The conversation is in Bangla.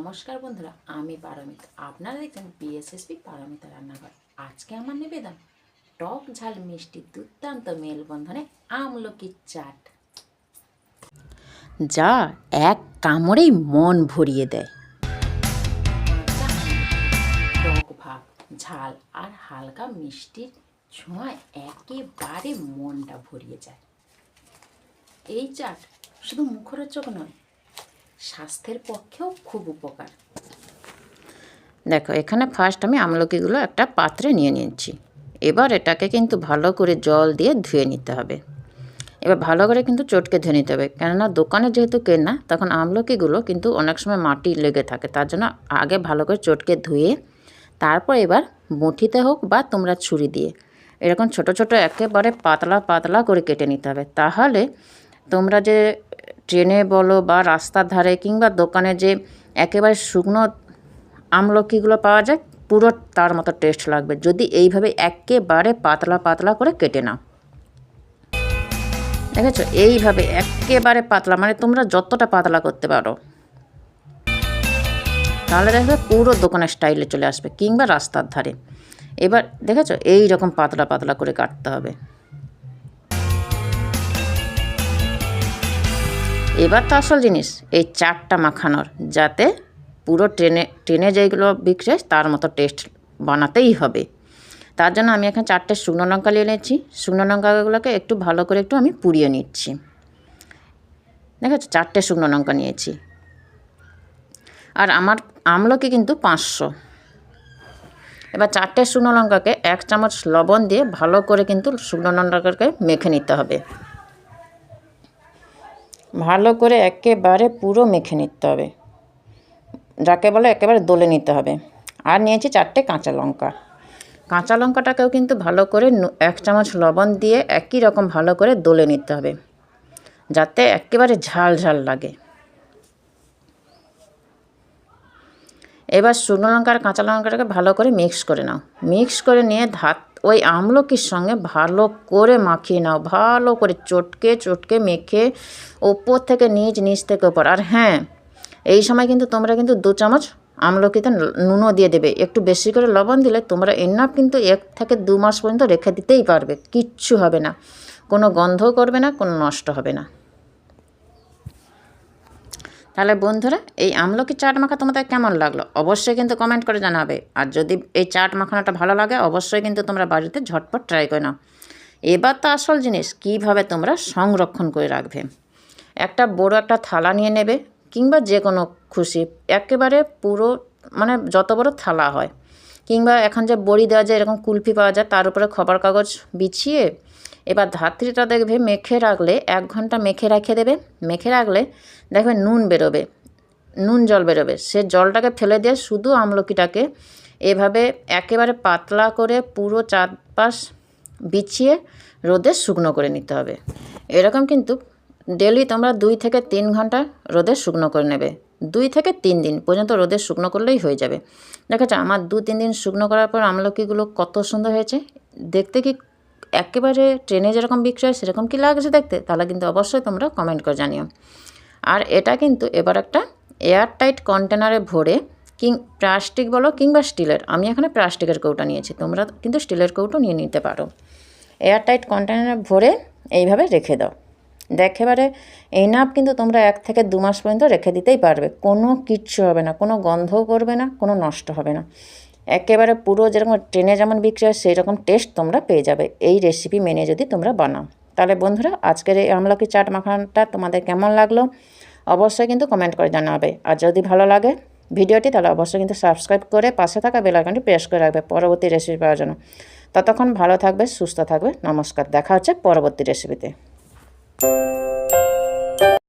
নমস্কার বন্ধুরা, আমি পারমিতা। আপনারা দেখছেন বিএসএসপি পারমিতা রান্নাঘর। আজকে আমার নিবেদন টক ঝাল মিষ্টি দুর্দান্ত মেলবন্ধনে আমলকির চাট, যা এক কামড়েই মন ভরিয়ে দেয়। কাঁচা আমলকি, টক ভাব, ঝাল আর হালকা মিষ্টির ছোঁয়ায় একেবারে মনটা ভরিয়ে যায়। এই চাট শুধু মুখরোচক নয়, স্বাস্থ্যের পক্ষেও খুব উপকার। দেখো, এখানে ফার্স্ট আমি আমলকিগুলো একটা পাত্রে নিয়ে নিয়েছি। এবার এটাকে কিন্তু ভালো করে জল দিয়ে ধুয়ে নিতে হবে। এবার ভালো করে কিন্তু চটকে ধুয়ে নিতে হবে, কেননা দোকানে যেহেতু কেনা, তখন আমলকিগুলো কিন্তু অনেক সময় মাটি লেগে থাকে। তার জন্য আগে ভালো করে চটকে ধুয়ে তারপর এবার মুঠিতে হোক বা তোমরা ছুরি দিয়ে এরকম ছোট ছোট একেবারে পাতলা পাতলা করে কেটে নিতে হবে। তাহলে তোমরা যে ট্রেনে বলো বা রাস্তার ধারে কিংবা দোকানে যে একেবারে শুকনো আমলকিগুলো পাওয়া যায়, পুরো তার মতো টেস্ট লাগবে যদি এইভাবে একেবারে পাতলা পাতলা করে কেটে নাও। দেখেছো, এইভাবে একেবারে পাতলা, মানে তোমরা যতটা পাতলা করতে পারো, তাহলে দেখবে পুরো দোকানের স্টাইলে চলে আসবে কিংবা রাস্তার ধারে। এবার দেখেছো, এই রকম পাতলা পাতলা করে কাটতে হবে। এবার তো আসল জিনিস এই চাটটা মাখানোর, যাতে পুরো ট্রেনে যেগুলো বিক্রি হয় তার মতো টেস্ট বানাতেই হবে। তার জন্য আমি এখানে 4টে শুকনো লঙ্কা নিয়ে নিয়েছি। শুকনো লঙ্কাগুলোকে একটু ভালো করে আমি পুড়িয়ে নিচ্ছি। দেখেছো, 4টে শুকনো লঙ্কা নিয়েছি। আর আমার আমলকি কিন্তু 500। এবার 4টে শুকনো লঙ্কাকে 1 চামচ লবণ দিয়ে ভালো করে কিন্তু শুকনো লঙ্কাকে মেখে নিতে হবে। ভালো করে একেবারে পুরো মেখে নিতে হবে, যাকে বলে একেবারে দলে নিতে হবে। আর নিয়েছি 4টে কাঁচা লঙ্কা। কাঁচা লঙ্কাটাকেও কিন্তু ভালো করে 1 চামচ লবণ দিয়ে একই রকম ভালো করে দলে নিতে হবে, যাতে একেবারে ঝাল ঝাল লাগে। এবার শুকনো লঙ্কা আর কাঁচা লঙ্কাটাকে ভালো করে মিক্স করে নাও। মিক্স করে নিয়ে ওই আমলকির সঙ্গে ভালো করে মাখিয়ে নাও, ভালো করে চটকে চটকে মেখে ওপর থেকে নিচ থেকে ওপর। আর হ্যাঁ, এই সময় কিন্তু তোমরা 2 চামচ আমলকিতে নুনও দিয়ে দেবে। একটু বেশি করে লবণ দিলে তোমরা এনাফ কিন্তু 1 থেকে 2 মাস পর্যন্ত রেখে দিতেই পারবে, কিচ্ছু হবে না, কোনো গন্ধও করবে না, কোনো নষ্ট হবে না। তাহলে বন্ধুরা, এই আমলকি চাট মাখা তোমাদের কেমন লাগলো অবশ্যই কিন্তু কমেন্ট করে জানাবে। আর যদি এই চাট মাখানোটা ভালো লাগে, অবশ্যই কিন্তু তোমরা বাড়িতে ঝটপট ট্রাই করে নাও। এবার তো আসল জিনিস, কীভাবে তোমরা সংরক্ষণ করে রাখবে। একটা বড় একটা থালা নিয়ে নেবে, কিংবা যে কোনো খুশি একেবারে পুরো, মানে যত বড় থালা হয়, কিংবা এখন যে বড়ি দেওয়া যায় এরকম কুলফি পাওয়া যায়, তার উপরে খবর কাগজ বিছিয়ে এবার ধাত্রীটা দেখবে মেখে রাখলে 1 ঘন্টা মেখে রেখে দেবে। মেখে রাখলে দেখবে নুন জল বেরোবে। সে জলটাকে ফেলে দিয়ে শুধু আমলকিটাকে এভাবে একেবারে পাতলা করে পুরো চারপাশ বিছিয়ে রোদে শুকনো করে নিতে হবে। এরকম কিন্তু ডেলি তোমরা 2 থেকে 3 ঘন্টা রোদে শুকনো করে নেবে। 2 থেকে 3 দিন পর্যন্ত রোদে শুকনো করলেই হয়ে যাবে। দেখেছো, আমার 2-3 দিন শুকনো করার পর আমলকিগুলো কত সুন্দর হয়েছে দেখতে। কি একেবারে ট্রেনে যেরকম বিক্রি হয় সেরকম কি লাগছে দেখতে? তাহলে কিন্তু অবশ্যই তোমরা কমেন্ট করে জানিও। আর এটা কিন্তু এবার একটা এয়ারটাইট কন্টেনারে ভরে, প্লাস্টিক বলো কিংবা স্টিলের, আমি এখানে প্লাস্টিকের কৌটো নিয়েছি, তোমরা কিন্তু স্টিলের কৌটো নিয়ে নিতে পারো। এয়ারটাইট কন্টেনারে ভরে এইভাবে রেখে দাও। একেবারে এনাফ কিন্তু তোমরা 1 থেকে 2 মাস পর্যন্ত রেখে দিতেই পারবে, কোনো কিচ্ছু হবে না, কোনো গন্ধও করবে না, কোনো নষ্ট হবে না। একেবারে পুরো যেরকম ট্রেনে যেমন বিক্রি হয় সেই রকম টেস্ট তোমরা পেয়ে যাবে এই রেসিপি মেনে যদি তোমরা বানাও। তাহলে বন্ধুরা, আজকের এই আমলকি চাট মাখানোটা তোমাদের কেমন লাগলো অবশ্যই কিন্তু কমেন্ট করে জানাবে। আর যদি ভালো লাগে ভিডিওটি, তাহলে অবশ্যই কিন্তু সাবস্ক্রাইব করে পাশে থাকা বেল আইকনটি প্রেস করে রাখবে পরবর্তী রেসিপি পাওয়ার জন্য। ততক্ষণ ভালো থাকবে, সুস্থ থাকবে। নমস্কার, দেখা হচ্ছে পরবর্তী রেসিপিতে।